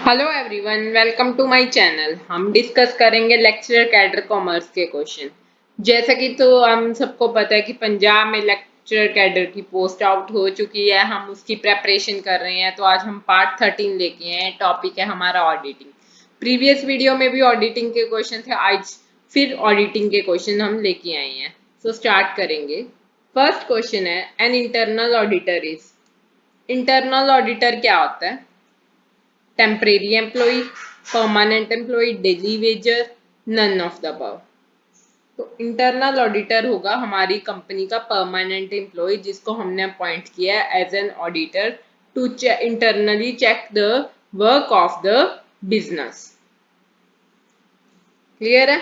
Hello everyone, welcome to my channel. हम discuss करेंगे lecturer cadre commerce के question. जैसा कि तो हम सबको पता है कि पंजाब में लेक्चरर कैडर की पोस्ट आउट हो चुकी है। हम उसकी प्रेपरेशन कर रहे हैं। तो आज हम पार्ट 13 लेके आए हैं। टॉपिक है हमारा ऑडिटिंग। प्रीवियस वीडियो में भी ऑडिटिंग के क्वेश्चन थे, आज फिर ऑडिटिंग के क्वेश्चन हम लेके आए हैं। तो स्टार्ट करेंगे। फर्स्ट क्वेश्चन है, an internal auditor is. Internal auditor क्या होता है? Temporary employee, permanent employee, daily wager, none of the above. तो इंटरनल ऑडिटर होगा हमारी कंपनी का परमानेंट एम्प्लॉय, जिसको हमने अपॉइंट किया है as an auditor to internally check the work of the business. Clear है?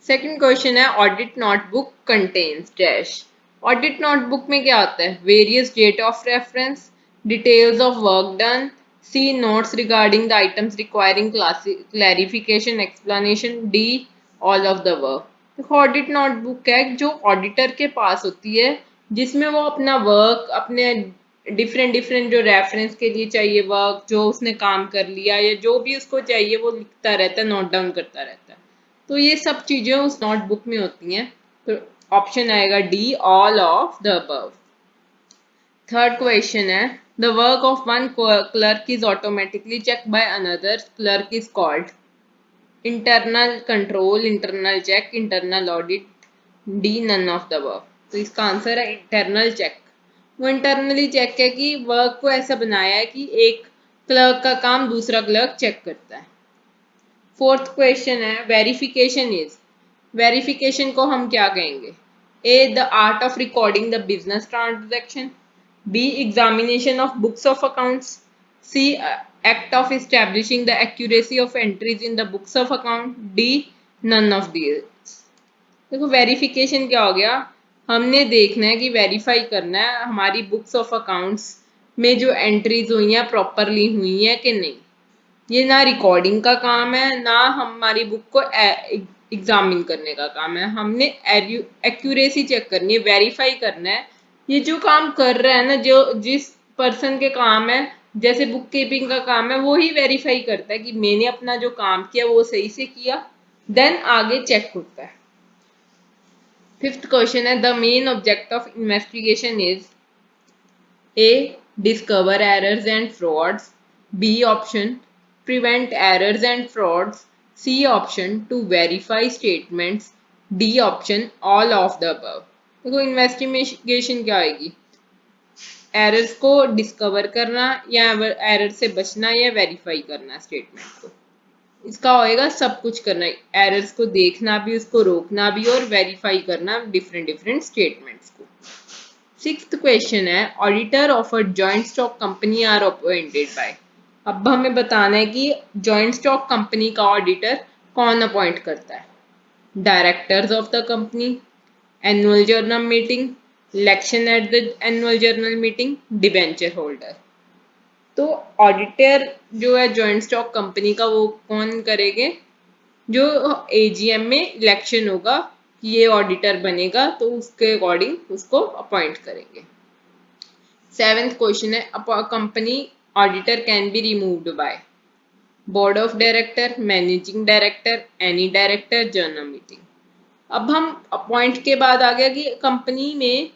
सेकंड क्वेश्चन है, audit notebook contains dash. Audit notebook में क्या होता है? Various date of reference, details of work done, C notes regarding the items requiring clarification, explanation, D all of the work. देखो, audit notebook है जो auditor के पास होती है, जिसमें वो अपना वर्क, अपने डिफरेंट डिफरेंट जो रेफरेंस के लिए चाहिए वर्क, जो उसने काम कर लिया या जो भी उसको चाहिए वो लिखता रहता है, नोट डाउन करता रहता है। तो ये सब चीजें उस नोटबुक में होती हैं। तो ऑप्शन आएगा D, all of the above. Third question है, the work of one clerk is automatically check by another clerk is called. Internal control, internal check, internal audit, D none of the above. तो इसका answer है internal check. वो internally check है कि work को ऐसा बनाया है कि एक क्लर्क का काम दूसरा क्लर्क चेक करता है। फोर्थ क्वेश्चन है, वेरिफिकेशन इज। वेरिफिकेशन को हम क्या कहेंगे? A, the art of recording the business transaction, B, examination of books of accounts, C, act of establishing the accuracy of entries in the books of account, D none of these. देखो, verification क्या हो गया? हमने देखना है कि verify करना है हमारी बुक्स ऑफ अकाउंट्स में जो एंट्रीज हुई हैं प्रॉपरली हुई हैं कि नहीं। ये ना रिकॉर्डिंग का काम है, ना हमारी बुक को एग्जामिन करने का काम है। हमने एक्यूरेसी चेक करनी है, वेरीफाई करना है ये जो काम कर रहा है ना, जो जिस पर्सन के काम है, जैसे बुक कीपिंग का काम है, वो ही वेरीफाई करता है कि मैंने अपना जो काम किया वो सही से किया, देन आगे चेक होता है। फिफ्थ क्वेश्चन है, the main object of investigation is A, discover errors and frauds, B option, prevent errors and frauds, C option, to verify statements, D option, all of the above। देखो, investigation क्या आएगी? Errors को discover करना या error से बचना या verify करना स्टेटमेंट को। इसका होएगा सब कुछ करना, एरर्स को देखना भी, उसको रोकना भी और वेरीफाई करना डिफरेंट डिफरेंट स्टेटमेंट्स को। सिक्स्थ क्वेश्चन है, auditor of a joint stock company are appointed by. अब हमें बताना है कि जॉइंट स्टॉक कंपनी का ऑडिटर कौन अपॉइंट करता है। Directors of the company, annual general meeting, election at the annual general meeting, debenture holder. तो ऑडिटर जो है जॉइंट स्टॉक कंपनी का, वो कौन करेंगे? जो एजीएम में इलेक्शन होगा कि ये ऑडिटर बनेगा, तो उसके अकॉर्डिंग उसको अपॉइंट करेंगे। सेवेंथ क्वेश्चन है, company auditor can be removed by board of director, managing director, any director, general meeting. अब हम अपॉइंट के बाद आ गया कि कंपनी में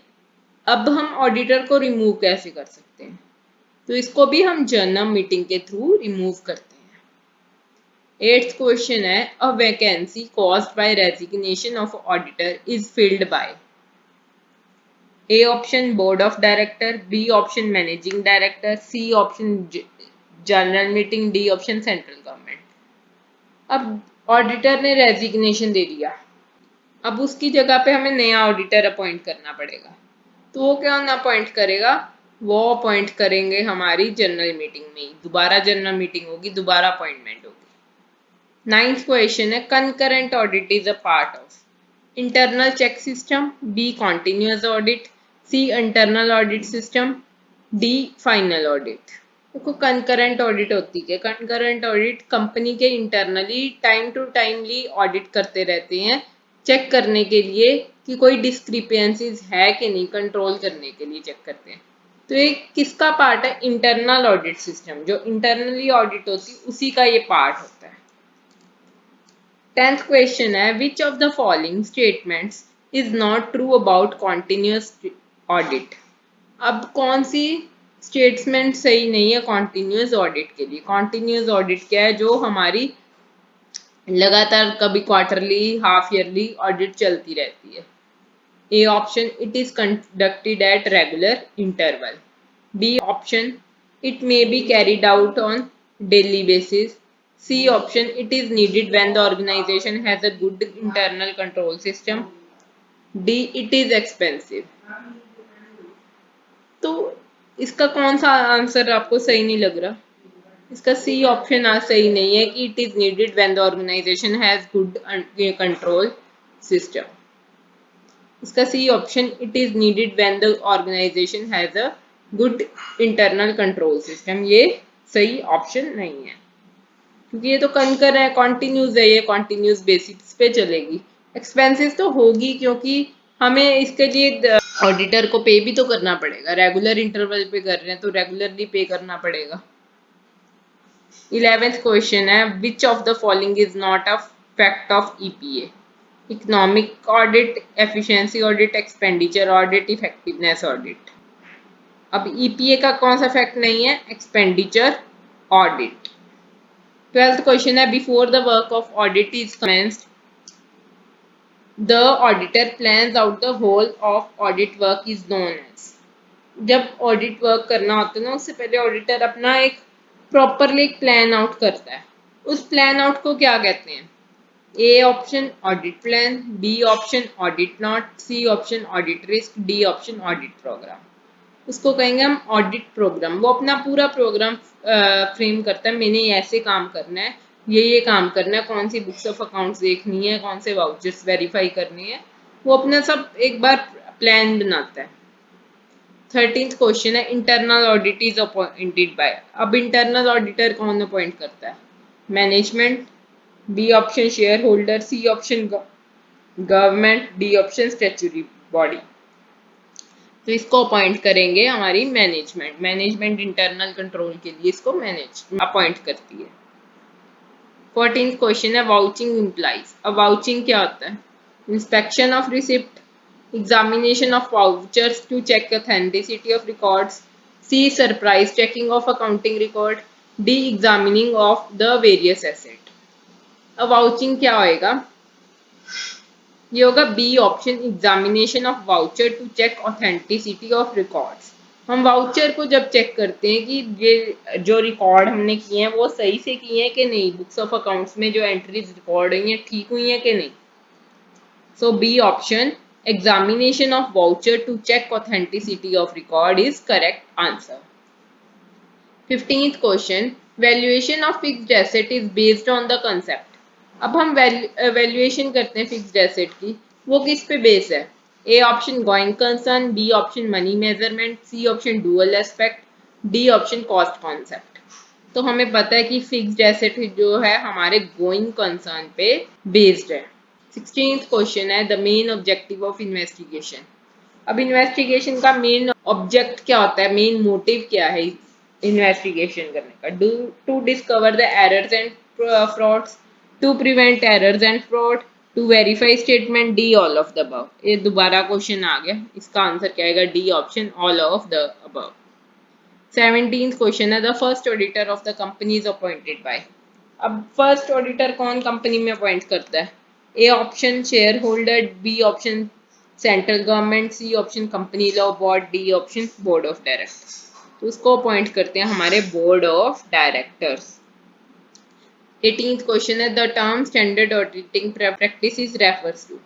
अब हम ऑडिटर को रिमूव कैसे कर सकते हैं। तो इसको भी हम जनरल मीटिंग के थ्रू रिमूव करते हैं। एट्थ क्वेश्चन है, a vacancy caused by resignation of auditor is filled by A option board of director, B option managing director, C option general meeting, D option central government. अब auditor ने resignation दे दिया, अब उसकी जगह पे हमें नया ऑडिटर अपॉइंट करना पड़ेगा। तो वो क्या अपॉइंट करेगा? वो अपॉइंट करेंगे हमारी जनरल मीटिंग में ही, दोबारा जनरल मीटिंग होगी, दोबारा अपॉइंटमेंट होगी। नाइन्थ क्वेश्चन है, concurrent audit is a part of internal check system, B continuous audit, C internal audit system, D final audit. देखो, कंकरेंट ऑडिट होती है, कंकरेंट ऑडिट कंपनी के internally time to timely audit करते रहते हैं, check करने के लिए कि कोई डिस्क्रिपेंसीज है कि नहीं, कंट्रोल करने के लिए चेक करते हैं। तो ये किसका पार्ट है? इंटरनल ऑडिट सिस्टम, जो इंटरनली ऑडिट होती है उसी का ये पार्ट होता है। 10th क्वेश्चन है, which of the following statements is not true about continuous audit. अब कौन सी स्टेटमेंट सही नहीं है कॉन्टिन्यूस ऑडिट के लिए? कॉन्टिन्यूस ऑडिट क्या है? जो हमारी लगातार कभी क्वार्टरली हाफ ईयरली ऑडिट चलती रहती है। A option, it is conducted at regular interval. B option, it may be carried out on daily basis. C option, it is needed when the organization has a good internal control system. D, it is expensive. तो इसका कौन सा answer आपको सही नहीं लग रहा? इसका सी ऑप्शन आज सही नहीं है कि it is needed when the organisation has good control system. इसका C option, it is needed when the organisation has a good internal control system, ये सही ऑप्शन नहीं है, क्योंकि ये तो कंकर है, कॉन्टिन्यूस है, ये कॉन्टिन्यूस बेसिस पे चलेगी। एक्सपेंसेस तो होगी, क्योंकि हमें इसके लिए ऑडिटर को पे भी तो करना पड़ेगा, रेगुलर इंटरवल पे कर रहे हैं तो रेगुलरली पे करना पड़ेगा। 11th क्वेश्चन है, which of the following is not a fact of EPA? Economic audit, efficiency audit, expenditure audit, effectiveness audit. अब ईपीए का कौन सा फैक्ट नहीं है? Expenditure audit. 12th क्वेश्चन है, before the work of audit is commenced the auditor plans out the whole of audit work is known as. जब audit work करना होता है ना, उससे पहले ऑडिटर अपना एक प्रॉपरली प्लान आउट करता है। उस प्लान आउट को क्या कहते हैं? A option audit plan, B option audit note, C option audit risk, D option audit programme. उसको कहेंगे हम ऑडिट प्रोग्राम। वो अपना पूरा प्रोग्राम फ्रेम करता है, मैंने ऐसे काम करना है, ये काम करना है, कौन सी बुक्स ऑफ अकाउंट्स देखनी है, कौन से वाउचर्स वेरीफाई करनी है, वो अपना सब एक बार प्लान बनाता है। 13th क्वेश्चन है, internal audit is appointed by. अब इंटरनल ऑडिटर कौन अपॉइंट करता है? Management, B option share holder, C option government, D option statutory body. तो इसको अपॉइंट करेंगे हमारी मैनेजमेंट। मैनेजमेंट इंटरनल कंट्रोल के लिए इसको मैनेज अपॉइंट करती है। 14th क्वेश्चन है, वाउचिंग इम्प्लाइज। अब वाउचिंग क्या होता है? Inspection of receipt, examination of vouchers to check authenticity of records, C surprise checking of accounting record, D examining of the various asset. अब वाउचिंग क्या होएगा? ये होगा B option, examination of voucher to check authenticity of records. हम voucher को जब check करते हैं कि ये जो रिकॉर्ड हमने किए हैं वो सही से किए हैं कि नहीं, बुक्स ऑफ अकाउंट्स में जो एंट्रीज रिकॉर्ड हुई हैं ठीक हुई हैं कि नहीं। So B option, examination of voucher to check authenticity of record is correct answer. 15th question, valuation of fixed asset is based on the concept. अब हम वैल्यूएशन करते हैं फिक्स्ड एसेट की, वो किस पे बेस है? A option going concern, B option money measurement, C option dual aspect, D option cost concept. तो हमें पता है कि फिक्स्ड एसेट जो है हमारे गोइंग कंसर्न पे बेस्ड है। 16th क्वेश्चन है, the main objective of investigation. अब इन्वेस्टिगेशन का मेन ऑब्जेक्ट क्या होता है, मेन मोटिव क्या है इन्वेस्टिगेशन करने का? To discover the errors and frauds, to prevent errors and fraud, to verify statement, D all of the above. ये दोबारा क्वेश्चन आ गया, इसका आंसर क्या आएगा? D option, all of the above. 17th question है, the first auditor of the company is appointed by. अब first auditor कौन कंपनी में अपॉइंट करता है? A option share holder, B option central government, C option company law board, D option board of directors. तो उसको appoint करते हैं हमारे board of directors. 18th question है, the term standard auditing practices refers to.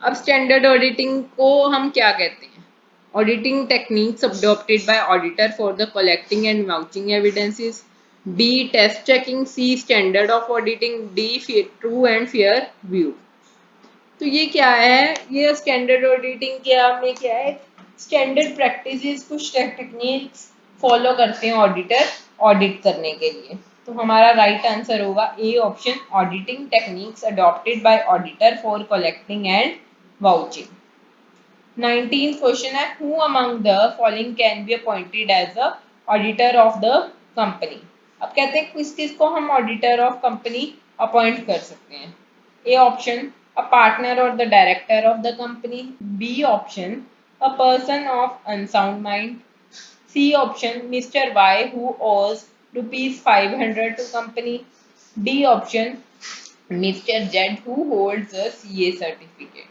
अब standard auditing को हम क्या कहते हैं? Auditing techniques adopted by auditor for the collecting and vouching evidences, B test checking, C standard of auditing, D true and fair view. तो ये क्या है? ये स्टैंडर्ड ऑडिटिंग में क्या है? स्टैंडर्ड प्रैक्टिसेस, कुछ टेक्निक्स फॉलो करते हैं ऑडिटर ऑडिट करने के लिए। तो हमारा राइट आंसर होगा A option, auditing techniques adopted by auditor for collecting and vouching. 19 question है, who among the following can be appointed as a auditor of the company. अब कहते हैं किस किस को हम ऑडिटर ऑफ कंपनी अपॉइंट कर सकते हैं। ए ऑप्शन अ पार्टनर और the director of the company, B option a person of unsound mind, C option mister Y who owes rupees 500 to company, D option mister Z who holds a CA certificate.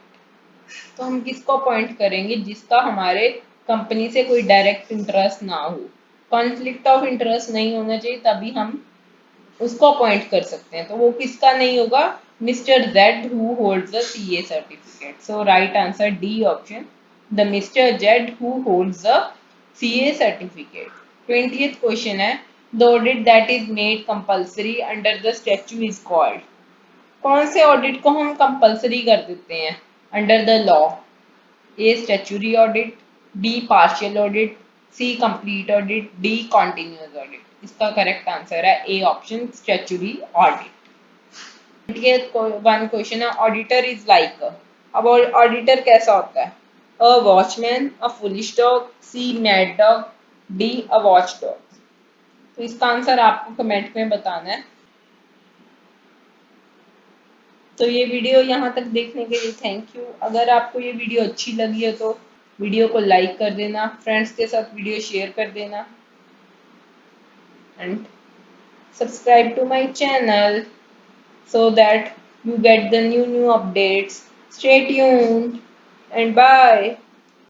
तो हम किसको appoint करेंगे जिसका हमारे company से कोई direct interest ना हो, कॉन्फ्लिक्ट ऑफ इंटरेस्ट नहीं होना चाहिए, तभी हम उसको अपॉइंट कर सकते हैं। तो वो किसका नहीं होगा, Mr Z who holds the CA certificate. So right answer D option, the Mr Z who holds the CA certificate. 20th question है, the audit that is made compulsory under the statute is called. कौन से audit को हम compulsory कर देते हैं under the law. A statutory audit, D partial audit, C complete audit, D continuous audit. इसका correct answer है ए ऑप्शन, स्टैट्यूटरी ऑडिट। ये वन क्वेश्चन है, ऑडिटर इज लाइक। अब ऑडिटर कैसा होता है, a watchman, a foolish dog, C mad dog, D a watch dog. तो इसका आंसर आपको कमेंट में बताना है। तो ये वीडियो यहाँ तक देखने के लिए थैंक यू। अगर आपको ये वीडियो अच्छी लगी है तो वीडियो को लाइक कर देना, फ्रेंड्स के साथ वीडियो शेयर कर देना and subscribe to my channel so that you get the new updates. Stay tuned and bye.